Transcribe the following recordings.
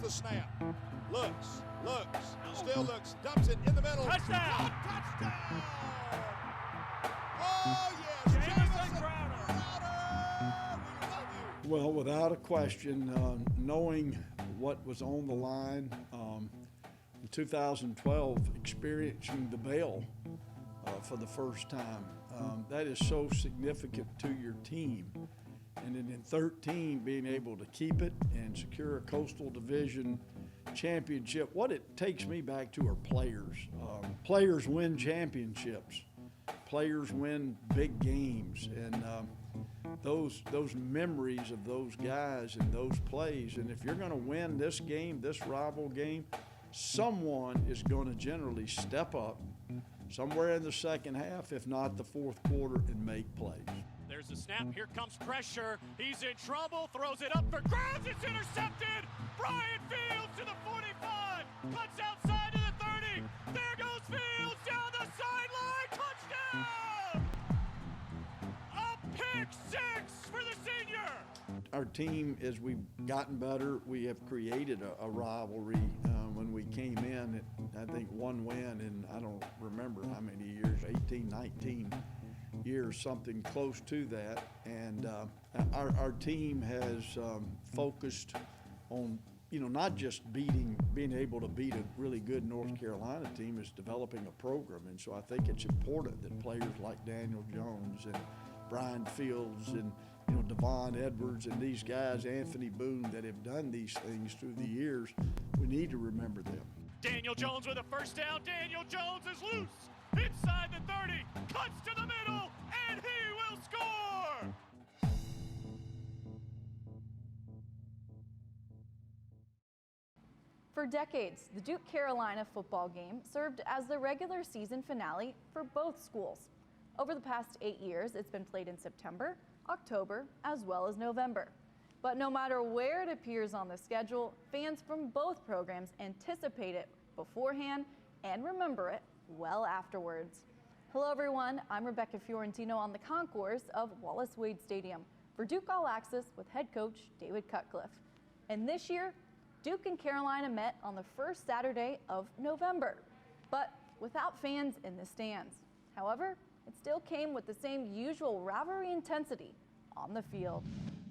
the snap. Looks, still looks, dumps it in the middle. Touchdown! Touchdown! Oh, yes, Jamison Crowder! We love you. Well, without a question, knowing what was on the line, in 2012, experiencing the bell for the first time, that is so significant to your team. And then in 13, being able to keep it and secure a Coastal Division championship. What it takes me back to are players. Players win championships. Players win big games. And those memories of those guys and those plays. And if you're going to win this game, this rival game, someone is going to generally step up somewhere in the second half, if not the fourth quarter, and make plays. There's a snap. Here comes pressure. He's in trouble. Throws it up for grabs. It's intercepted. Brian Fields to the 45. Cuts outside to the 30. There goes Fields down the sideline. Touchdown! A pick six for the senior. Our team, as we've gotten better, we have created a rivalry. When we came in, I think one win in, I don't remember how many years, 18, 19 years, something close to that. And our team has focused on, not just being able to beat a really good North Carolina team, is developing a program. And so I think it's important that players like Daniel Jones and Brian Fields and Devon Edwards and these guys, Anthony Boone, that have done these things through the years, we need to remember them. Daniel Jones with a first down. Daniel Jones is loose inside the 30, cuts to the middle, and he will score! For decades, the Duke-Carolina football game served as the regular season finale for both schools. Over the past 8 years, it's been played in September, October, as well as November. But no matter where it appears on the schedule, fans from both programs anticipate it beforehand and remember it well afterwards. Hello everyone, I'm Rebecca Fiorentino on the concourse of Wallace Wade Stadium for Duke All Access with head coach David Cutcliffe. And this year, Duke and Carolina met on the first Saturday of November, but without fans in the stands. However, it still came with the same usual rivalry intensity on the field.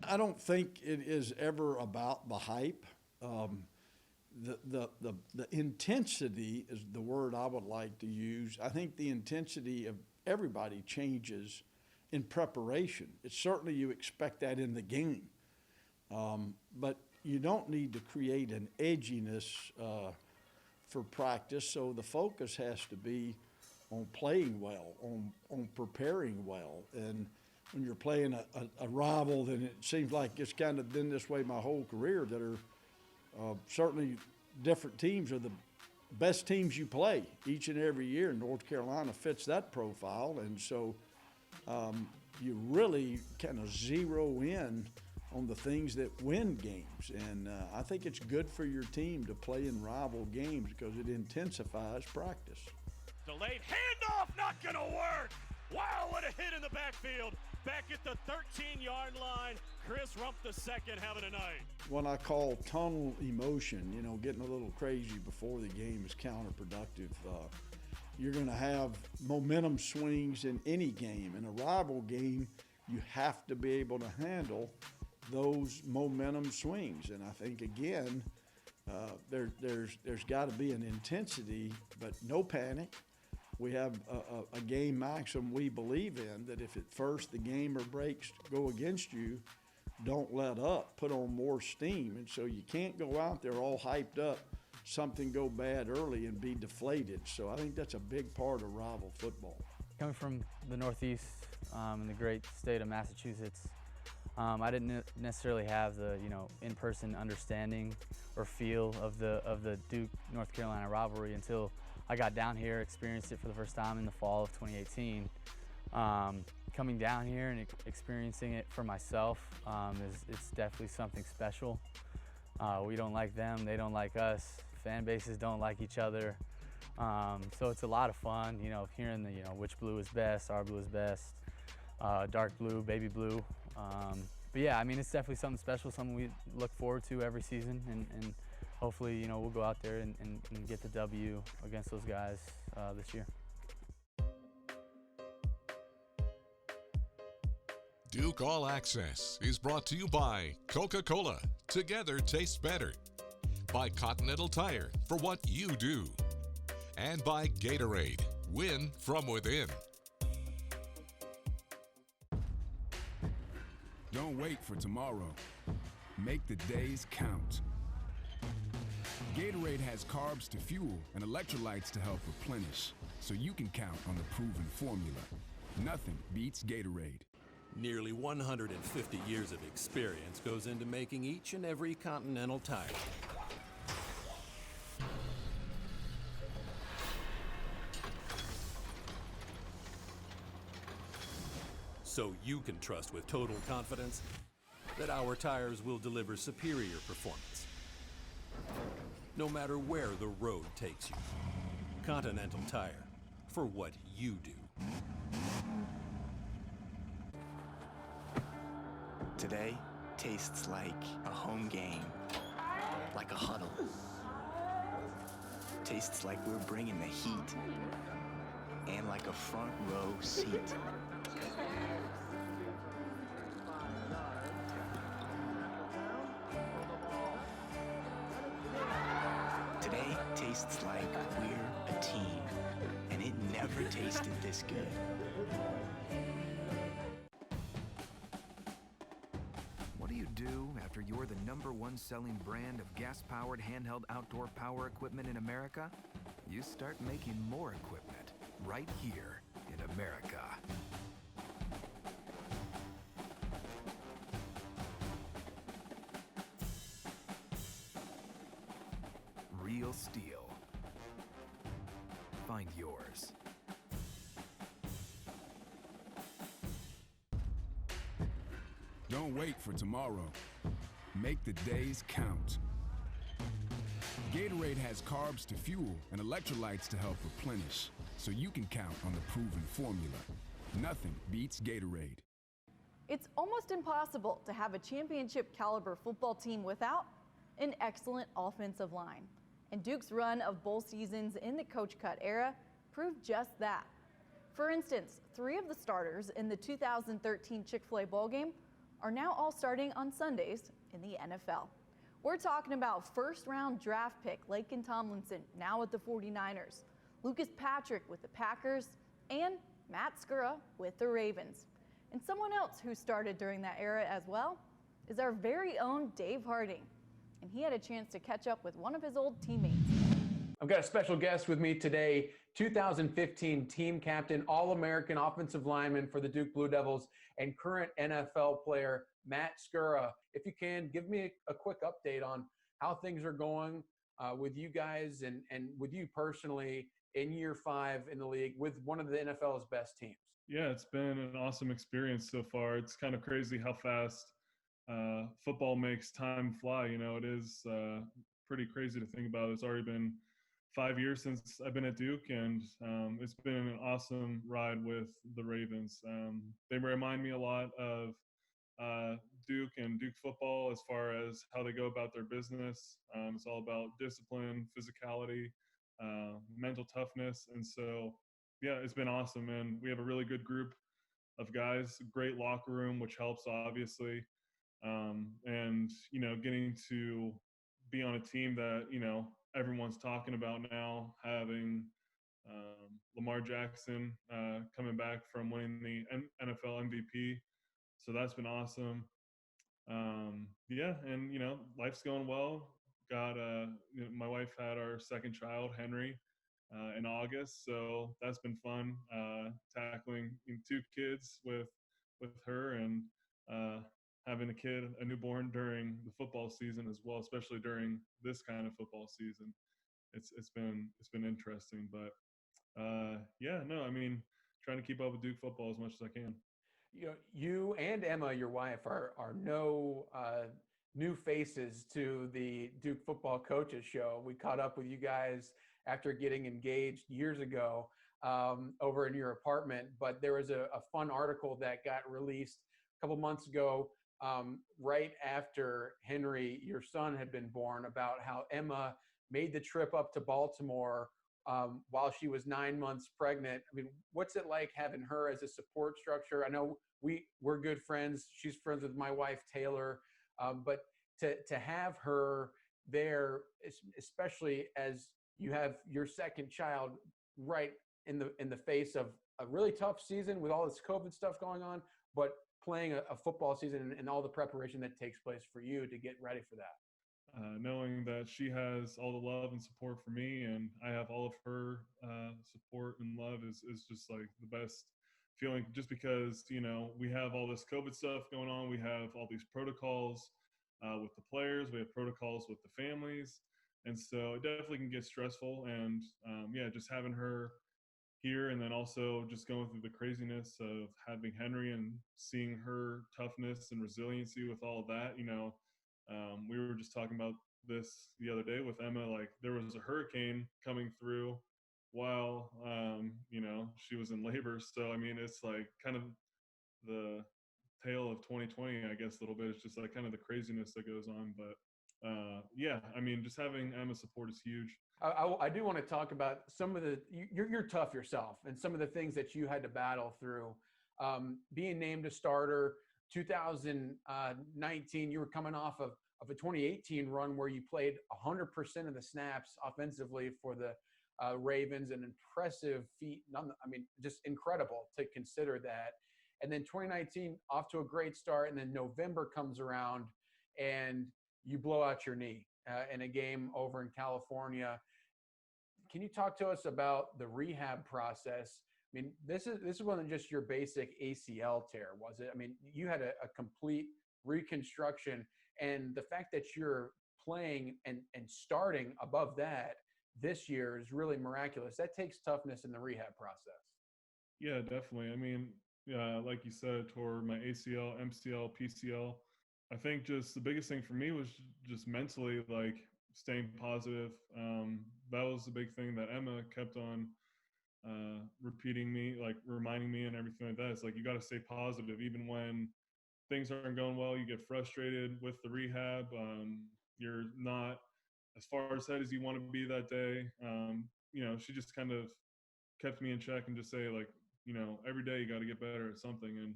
I don't think it is ever about the hype. The intensity is the word I would like to use. I think the intensity of everybody changes in preparation. It's certainly, you expect that in the game, but you don't need to create an edginess for practice. So the focus has to be on playing well, on preparing well. And when you're playing a rival, then it seems like it's kind of been this way my whole career, that are certainly different teams are the best teams you play each and every year. North Carolina fits that profile, and so you really kind of zero in on the things that win games. And I think it's good for your team to play in rival games because it intensifies practice. Delayed handoff, not gonna work. Wow, what a hit in the backfield. Back at the 13-yard line, Chris Rump II having a night. What I call tunnel emotion, getting a little crazy before the game is counterproductive. You're going to have momentum swings in any game. In a rival game, you have to be able to handle those momentum swings. And I think, again, there's got to be an intensity, but no panic. We have a game maxim we believe in, that if at first the game or breaks go against you, don't let up, put on more steam. And so you can't go out there all hyped up, something go bad early and be deflated. So I think that's a big part of rival football. Coming from the Northeast in the great state of Massachusetts, I didn't necessarily have the in-person understanding or feel of the Duke-North Carolina rivalry until I got down here, experienced it for the first time in the fall of 2018. Coming down here and experiencing it for myself, it's definitely something special. We don't like them, they don't like us. Fan bases don't like each other. So it's a lot of fun, hearing the, which blue is best, our blue is best, dark blue, baby blue. But yeah, I mean, it's definitely something special, something we look forward to every season, and hopefully, we'll go out there and get the W against those guys this year. Duke All Access is brought to you by Coca-Cola. Together tastes better. By Continental Tire for what you do. And by Gatorade. Win from within. Don't wait for tomorrow. Make the days count. Gatorade has carbs to fuel and electrolytes to help replenish, so you can count on the proven formula. Nothing beats Gatorade. Nearly 150 years of experience goes into making each and every Continental Tire. So you can trust with total confidence that our tires will deliver superior performance, no matter where the road takes you. Continental Tire, for what you do. Today tastes like a home game, like a huddle. Tastes like we're bringing the heat, and like a front row seat. Today tastes like we're a team, and it never tasted this good. What do you do after you're the #1 selling brand of gas-powered handheld outdoor power equipment in America? You start making more equipment right here in America. Real steel. Find yours. Don't wait for tomorrow. Make the days count. Gatorade has carbs to fuel and electrolytes to help replenish, so you can count on the proven formula. Nothing beats Gatorade. It's almost impossible to have a championship caliber football team without an excellent offensive line. And Duke's run of bowl seasons in the Coach Cut era proved just that. For instance, 3 of the starters in the 2013 Chick-fil-A bowl game are now all starting on Sundays in the NFL. We're talking about first-round draft pick Laken Tomlinson, now with the 49ers, Lucas Patrick with the Packers, and Matt Skura with the Ravens. And someone else who started during that era as well is our very own Dave Harding. And he had a chance to catch up with one of his old teammates. I've got a special guest with me today, 2015 team captain, All-American offensive lineman for the Duke Blue Devils, and current NFL player, Matt Skura. If you can, give me a quick update on how things are going with you guys and with you personally in year 5 in the league with one of the NFL's best teams. Yeah, it's been an awesome experience so far. It's kind of crazy how fast football makes time fly. It is pretty crazy to think about. It's already been 5 years since I've been at Duke, and it's been an awesome ride with the Ravens. They remind me a lot of Duke and Duke football as far as how they go about their business. It's all about discipline, physicality, mental toughness. And so, yeah, it's been awesome. And we have a really good group of guys, great locker room, which helps obviously. And, getting to be on a team that, everyone's talking about now, having Lamar Jackson coming back from winning the NFL MVP. So that's been awesome. Yeah, and, life's going well. Got my wife had our second child, Henry, in August. So that's been fun, tackling 2 kids with her and having a newborn during the football season as well, especially during this kind of football season. It's been interesting, but trying to keep up with Duke football as much as I can. You and Emma, your wife, are no new faces to the Duke Football Coaches Show. We caught up with you guys after getting engaged years ago over in your apartment, but there was a fun article that got released a couple months ago right after Henry, your son, had been born, about how Emma made the trip up to Baltimore while she was 9 months pregnant. I mean, what's it like having her as a support structure? I know we're good friends. She's friends with my wife, Taylor. But to have her there, especially as you have your second child right in the face of a really tough season with all this COVID stuff going on, but playing a football season and all the preparation that takes place for you to get ready for that. Knowing that she has all the love and support for me, and I have all of her support and love is just like the best feeling. Just because we have all this COVID stuff going on, we have all these protocols with the players, we have protocols with the families, and so it definitely can get stressful. And yeah, just having her here, and then also just going through the craziness of having Henry and seeing her toughness and resiliency with all of that. We were just talking about this the other day with Emma. Like, there was a hurricane coming through while she was in labor. So I mean, it's like kind of the tale of 2020, I guess, a little bit. It's just like kind of the craziness that goes on. But yeah, I mean, just having Emma's support is huge. I do want to talk about some of you're tough yourself, and some of the things that you had to battle through. Being named a starter 2019, you were coming off of a 2018 run where you played 100% of the snaps offensively for the Ravens, an impressive feat. I mean, just incredible to consider that. And then 2019, off to a great start, and then November comes around and you blow out your knee in a game over in California. Can you talk to us about the rehab process? I mean, this wasn't just your basic ACL tear, was it? I mean, you had a complete reconstruction, and the fact that you're playing and starting above that this year is really miraculous. That takes toughness in the rehab process. Yeah, definitely. I mean, like you said, toward my ACL, MCL, PCL, I think just the biggest thing for me was just mentally, like, staying positive. That was the big thing that Emma kept on repeating me, like reminding me and everything like that. It's like, you got to stay positive. Even when things aren't going well, you get frustrated with the rehab. You're not as far ahead as you want to be that day. She just kind of kept me in check and just say, like, every day you got to get better at something, and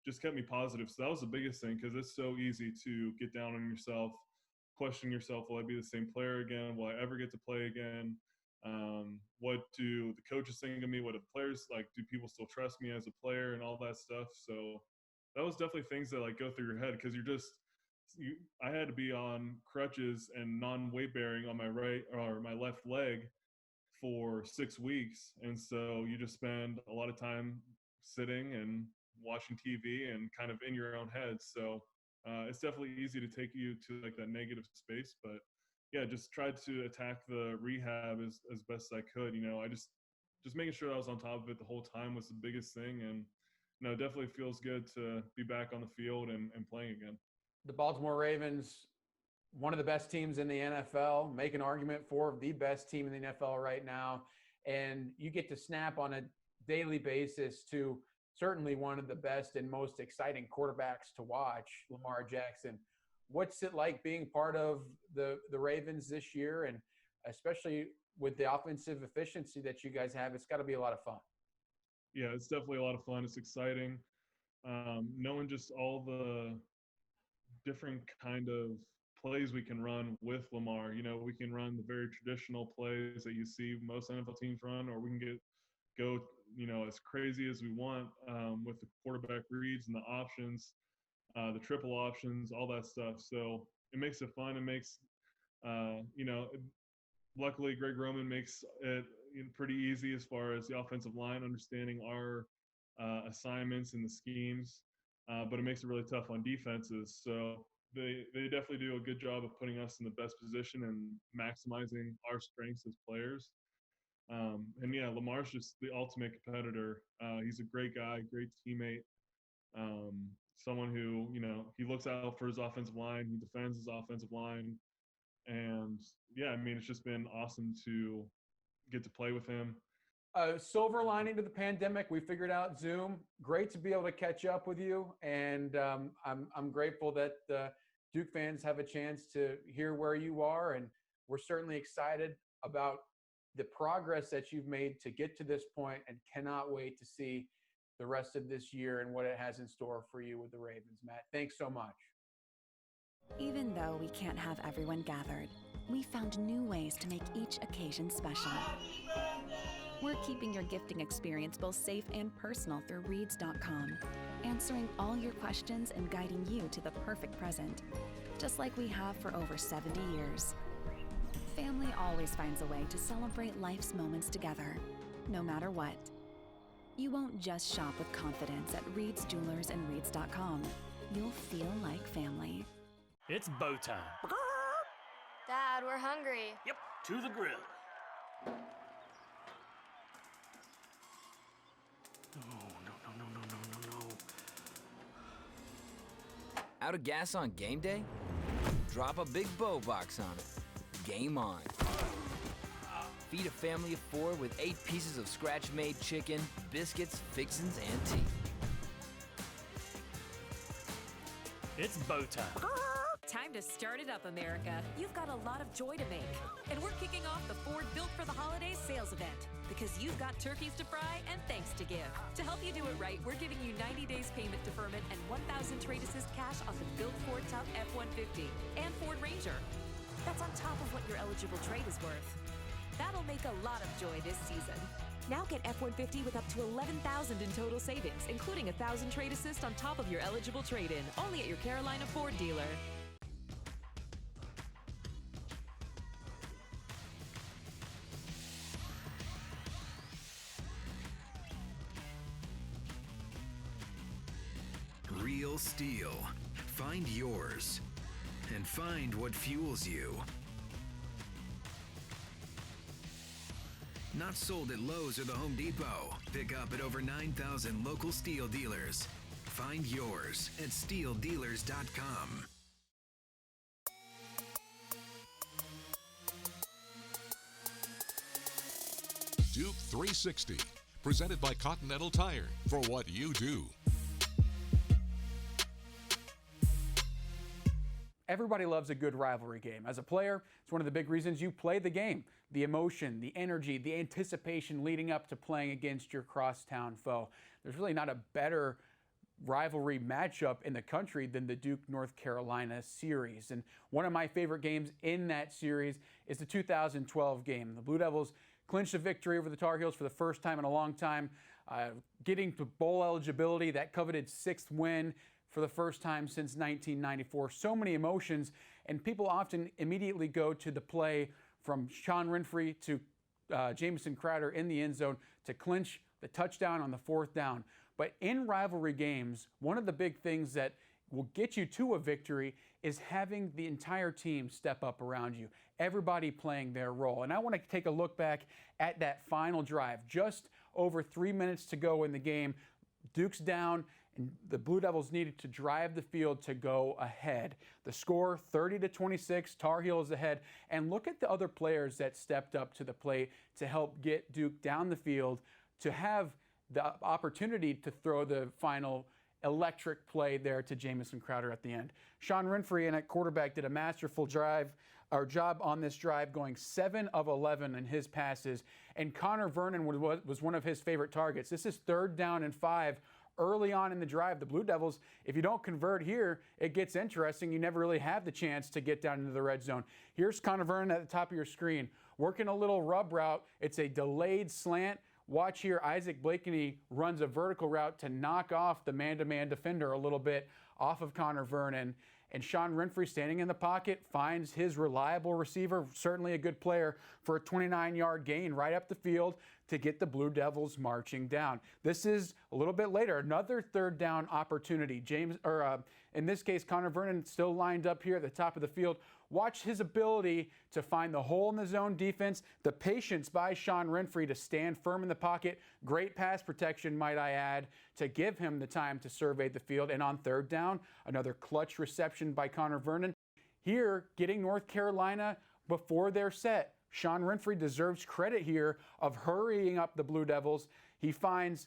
just kept me positive. So that was the biggest thing, because it's so easy to get down on yourself, question yourself, will I be the same player again? Will I ever get to play again? What do the coaches think of me? What do players, like, do people still trust me as a player, and all that stuff? So that was definitely things that, like, go through your head, because I had to be on crutches and non-weight bearing on my right or my left leg for 6 weeks. And so you just spend a lot of time sitting and watching TV and kind of in your own head. So it's definitely easy to take you to, like, that negative space. But yeah, just tried to attack the rehab as best I could. I just making sure I was on top of it the whole time was the biggest thing. And it definitely feels good to be back on the field and playing again. The Baltimore Ravens, one of the best teams in the NFL, make an argument for the best team in the NFL right now. And you get to snap on a daily basis to certainly one of the best and most exciting quarterbacks to watch, Lamar Jackson. What's it like being part of the Ravens this year, and especially with the offensive efficiency that you guys have? It's got to be a lot of fun. Yeah, it's definitely a lot of fun. It's exciting. Knowing just all the different kind of plays we can run with Lamar. We can run the very traditional plays that you see most NFL teams run, or we can go as crazy as we want with the quarterback reads and the options, the triple options, all that stuff. So it makes it fun. It makes luckily Greg Roman makes it pretty easy as far as the offensive line understanding our assignments and the schemes, but it makes it really tough on defenses. So they definitely do a good job of putting us in the best position and maximizing our strengths as players. And yeah, Lamar's just the ultimate competitor. He's a great guy, great teammate, someone who, he looks out for his offensive line, he defends his offensive line. And yeah, I mean, it's just been awesome to get to play with him. a silver lining to the pandemic, we figured out Zoom. Great to be able to catch up with you, and I'm grateful that Duke fans have a chance to hear where you are, and we're certainly excited about the progress that you've made to get to this point, and cannot wait to see the rest of this year and what it has in store for you with the Ravens. Matt, thanks so much. Even though we can't have everyone gathered, we found new ways to make each occasion special. We're keeping your gifting experience both safe and personal through Reads.com, answering all your questions and guiding you to the perfect present, just like we have for over 70 years. Family always finds a way to celebrate life's moments together, no matter what. You won't just shop with confidence at Reed's Jewelers and Reads.com. You'll feel like family. It's bow time. Dad, we're hungry. Yep, to the grill. No. Out of gas on game day? Drop a big bow box on it. Game on. Feed a family of 4 with 8 pieces of scratch-made chicken, biscuits, fixins, and tea. It's bow time. Time to start it up, America. You've got a lot of joy to make. And we're kicking off the Ford Built for the Holidays sales event. Because you've got turkeys to fry and thanks to give. To help you do it right, we're giving you 90 days payment deferment and 1,000 trade assist cash on the Built Ford Tough F-150 and Ford Ranger. That's on top of what your eligible trade is worth. That'll make a lot of joy this season. Now get F-150 with up to $11,000 in total savings, including 1,000 trade assist on top of your eligible trade-in, only at your Carolina Ford dealer. Real steel. Find yours. And find what fuels you. Not sold at Lowe's or the Home Depot. Pick up at over 9,000 local steel dealers. Find yours at steeldealers.com. Duke 360, presented by Continental Tire, for what you do. Everybody loves a good rivalry game. As a player, it's one of the big reasons you play the game. The emotion, the energy, the anticipation leading up to playing against your crosstown foe. There's really not a better rivalry matchup in the country than the Duke-North Carolina series. And one of my favorite games in that series is the 2012 game. The Blue Devils clinched a victory over the Tar Heels for the first time in a long time, getting to bowl eligibility, that coveted 6th win for the first time since 1994. So many emotions, and people often immediately go to the play from Sean Renfrey to Jamison Crowder in the end zone to clinch the touchdown on the 4th down. But in rivalry games, one of the big things that will get you to a victory is having the entire team step up around you, everybody playing their role. And I want to take a look back at that final drive. Just over 3 minutes to go in the game. Duke's down, and the Blue Devils needed to drive the field to go ahead. The score, 30-26, Tar Heels ahead. And look at the other players that stepped up to the plate to help get Duke down the field, to have the opportunity to throw the final electric play there to Jamison Crowder at the end. Sean Renfrey and at quarterback did a masterful job on this drive, going 7 of 11 in his passes. And Conor Vernon was one of his favorite targets. This is 3rd down and 5. Early on in the drive, the Blue Devils, if you don't convert here, it gets interesting. You never really have the chance to get down into the red zone. Here's Conor Vernon at the top of your screen, working a little rub route. It's a delayed slant. Watch here, Isaac Blakeney runs a vertical route to knock off the man-to-man defender a little bit off of Conor Vernon. And Sean Renfrey, standing in the pocket, finds his reliable receiver, certainly a good player, for a 29-yard gain right up the field to get the Blue Devils marching down. This is a little bit later, another 3rd down opportunity. In this case, Conor Vernon still lined up here at the top of the field. Watch his ability to find the hole in the zone defense, the patience by Sean Renfrey to stand firm in the pocket, great pass protection, might I add, to give him the time to survey the field. And on 3rd down, another clutch reception by Conor Vernon. Here, getting North Carolina before they're set. Sean Renfrey deserves credit here of hurrying up the Blue Devils. He finds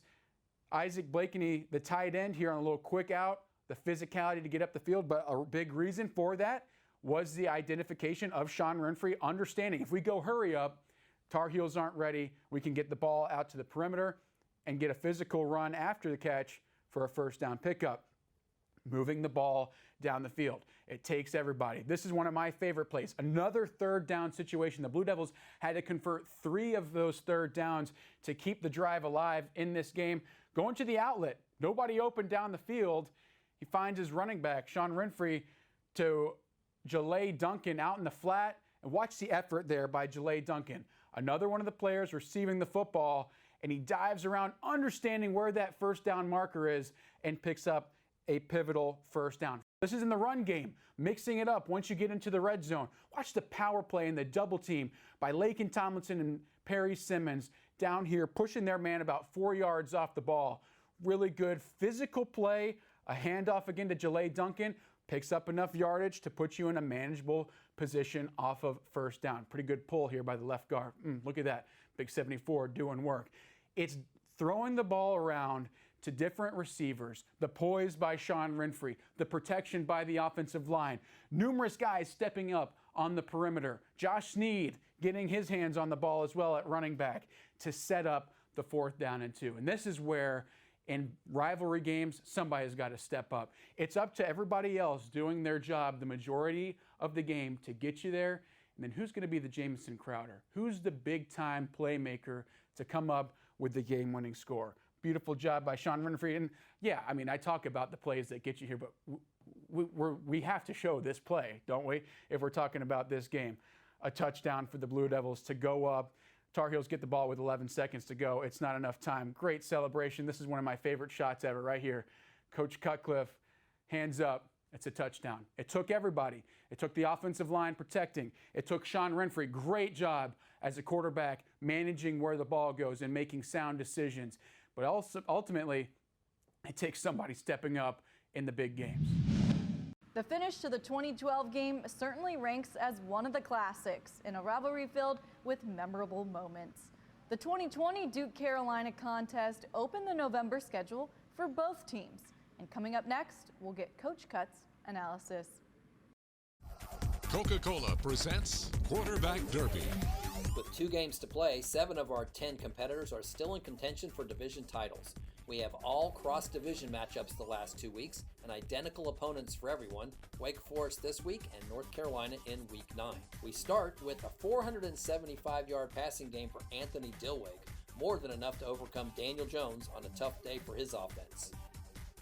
Isaac Blakeney, the tight end, here on a little quick out, the physicality to get up the field, but a big reason for that was the identification of Sean Renfrey, understanding if we go hurry up, Tar Heels aren't ready, we can get the ball out to the perimeter and get a physical run after the catch for a first down pickup. Moving the ball down the field. It takes everybody. This is one of my favorite plays. Another third down situation. The Blue Devils had to convert 3 of those third downs to keep the drive alive in this game. Going to the outlet. Nobody open down the field. He finds his running back, Sean Renfrey, to Jalay Duncan out in the flat. And watch the effort there by Jalay Duncan. Another one of the players receiving the football, and he dives around, understanding where that first down marker is, and picks up a pivotal first down. This is in the run game, mixing it up once you get into the red zone. Watch the power play and the double team by Laken Tomlinson and Perry Simmons down here, pushing their man about 4 yards off the ball. Really good physical play, a handoff again to Jalay Duncan, picks up enough yardage to put you in a manageable position off of first down. Pretty good pull here by the left guard. Look at that, big 74 doing work. It's throwing the ball around to different receivers, the poise by Sean Renfrey, the protection by the offensive line, numerous guys stepping up on the perimeter, Josh Sneed getting his hands on the ball as well at running back to set up the 4th down and 2. And this is where in rivalry games, somebody's got to step up. It's up to everybody else doing their job the majority of the game to get you there. And then who's going to be the Jamison Crowder? Who's the big-time playmaker to come up with the game-winning score? Beautiful job by Sean Renfrey. And yeah, I mean, I talk about the plays that get you here, but we have to show this play, don't we? If we're talking about this game. A touchdown for the Blue Devils to go up. Tar Heels get the ball with 11 seconds to go. It's not enough time. Great celebration. This is one of my favorite shots ever right here. Coach Cutcliffe, hands up. It's a touchdown. It took everybody. It took the offensive line protecting. It took Sean Renfrey. Great job as a quarterback managing where the ball goes and making sound decisions. But also, ultimately, it takes somebody stepping up in the big games. The finish to the 2012 game certainly ranks as one of the classics in a rivalry filled with memorable moments. The 2020 Duke-Carolina contest opened the November schedule for both teams. And coming up next, we'll get Coach Cut's analysis. Coca-Cola presents Quarterback Derby. With 2 games to play, 7 of our 10 competitors are still in contention for division titles. We have all cross-division matchups the last 2 weeks and identical opponents for everyone, Wake Forest this week and North Carolina in Week 9. We start with a 475-yard passing game for Anthony Dilweg, more than enough to overcome Daniel Jones on a tough day for his offense.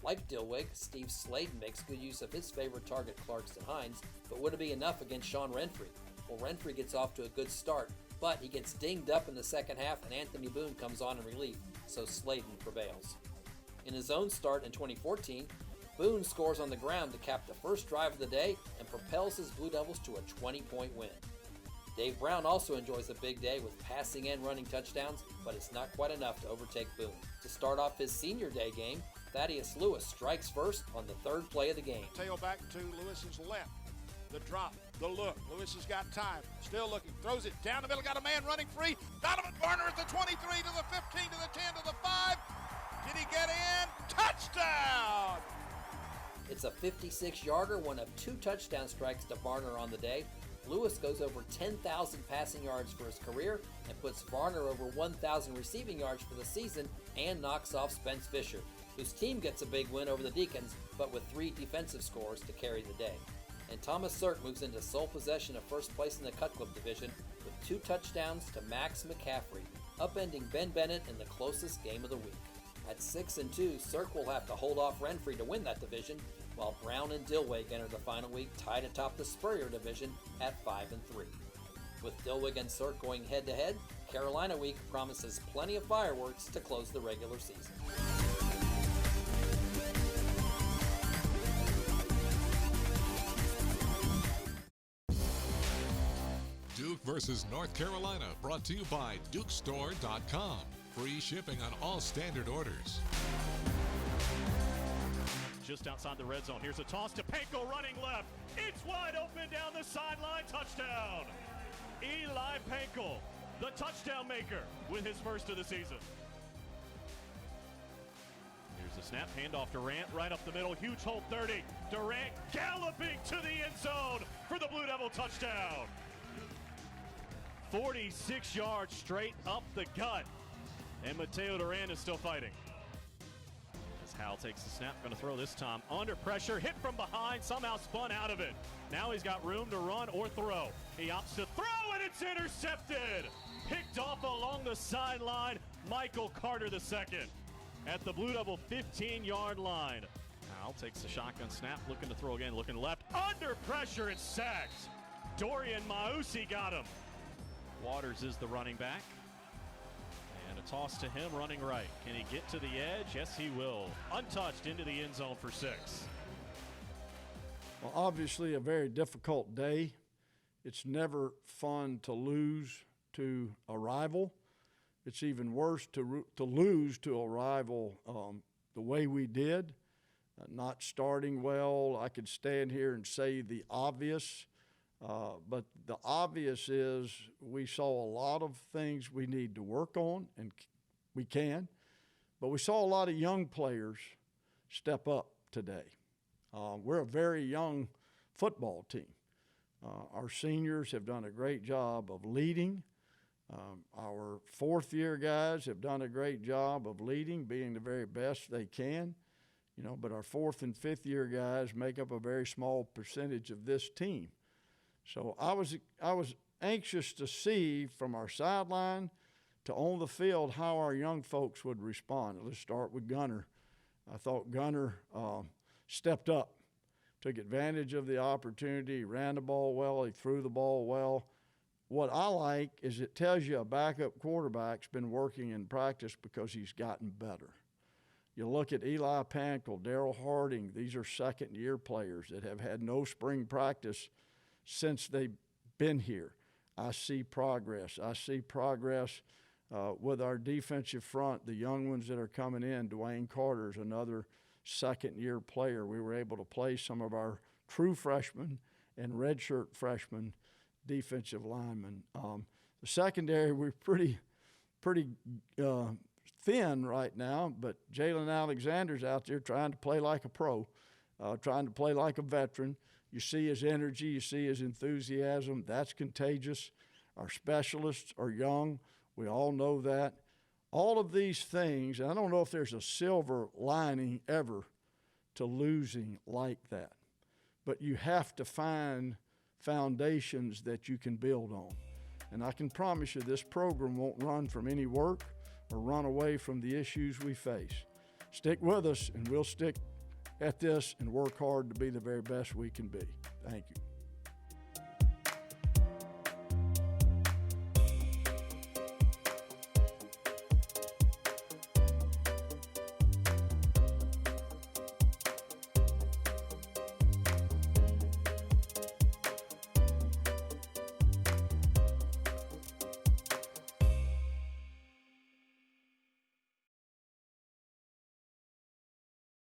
Like Dilweg, Steve Sladen makes good use of his favorite target, Clarkston Hines, but would it be enough against Sean Renfrey? Well, Renfrey gets off to a good start, but he gets dinged up in the second half and Anthony Boone comes on in relief, so Sladen prevails. In his own start in 2014, Boone scores on the ground to cap the first drive of the day and propels his Blue Devils to a 20-point win. Dave Brown also enjoys a big day with passing and running touchdowns, but it's not quite enough to overtake Boone. To start off his senior day game, Thaddeus Lewis strikes first on the 3rd play of the game. Tailback to Lewis's left. The drop, the look. Lewis has got time. Still looking. Throws it down the middle. Got a man running free. Donovan Varner at the 23 to the 15 to the 10 to the 5. Did he get in? Touchdown! It's a 56-yarder, one of 2 touchdown strikes to Varner on the day. Lewis goes over 10,000 passing yards for his career and puts Varner over 1,000 receiving yards for the season and knocks off Spence Fisher, whose team gets a big win over the Deacons, but with 3 defensive scores to carry the day. And Thomas Sirk moves into sole possession of first place in the Cutcliffe division with 2 touchdowns to Max McCaffrey, upending Ben Bennett in the closest game of the week. At 6-2, Sirk will have to hold off Renfrey to win that division, while Brown and Dilweg enter the final week tied atop the Spurrier division at 5-3. With Dilweg and Sirk going head-to-head, Carolina week promises plenty of fireworks to close the regular season. Duke versus North Carolina, brought to you by DukeStore.com. Free shipping on all standard orders. Just outside the red zone. Here's a toss to Panko running left. It's wide open down the sideline. Touchdown. Eli Pankel, the touchdown maker, with his first of the season. Here's the snap, handoff Durant, right up the middle, huge hole 30. Durant galloping to the end zone for the Blue Devil touchdown. 46 yards straight up the gut, and Mateo Durant is still fighting. As Howell takes the snap, going to throw this time. Under pressure, hit from behind, somehow spun out of it. Now he's got room to run or throw. He opts to throw, and it's intercepted. Picked off along the sideline, Michael Carter II at the Blue Devil 15-yard line. Howell takes the shotgun snap, looking to throw again, looking left. Under pressure, it's sacked. Dorian Mausi got him. Waters is the running back. And a toss to him running right. Can he get to the edge? Yes, he will. Untouched into the end zone for 6. Well, obviously a very difficult day. It's never fun to lose to a rival. It's even worse to lose to a rival the way we did, not starting well. I could stand here and say the obvious, but the obvious is we saw a lot of things we need to work on, and we can, but we saw a lot of young players step up today. We're a very young football team. Our seniors have done a great job of leading. Our fourth-year guys have done a great job of leading, being the very best they can. But our fourth and fifth-year guys make up a very small percentage of this team. So I was anxious to see from our sideline to on the field how our young folks would respond. Let's start with Gunner. I thought Gunner stepped up, took advantage of the opportunity, ran the ball well, he threw the ball well. What I like is it tells you a backup quarterback's been working in practice because he's gotten better. You look at Eli Pankel, Daryl Harding, these are second-year players that have had no spring practice since they've been here. I see progress. I see progress with our defensive front, the young ones that are coming in. Dwayne Carter's another second-year player. We were able to play some of our true freshmen and redshirt freshmen defensive linemen. The secondary, we're pretty thin right now, but Jalen Alexander's out there trying to play like a pro, trying to play like a veteran. You see his energy, you see his enthusiasm. That's contagious. Our specialists are young. We all know that. All of these things, and I don't know if there's a silver lining ever to losing like that, but you have to find foundations that you can build on. And I can promise you this program won't run from any work or run away from the issues we face. Stick with us, and we'll stick at this and work hard to be the very best we can be. Thank you.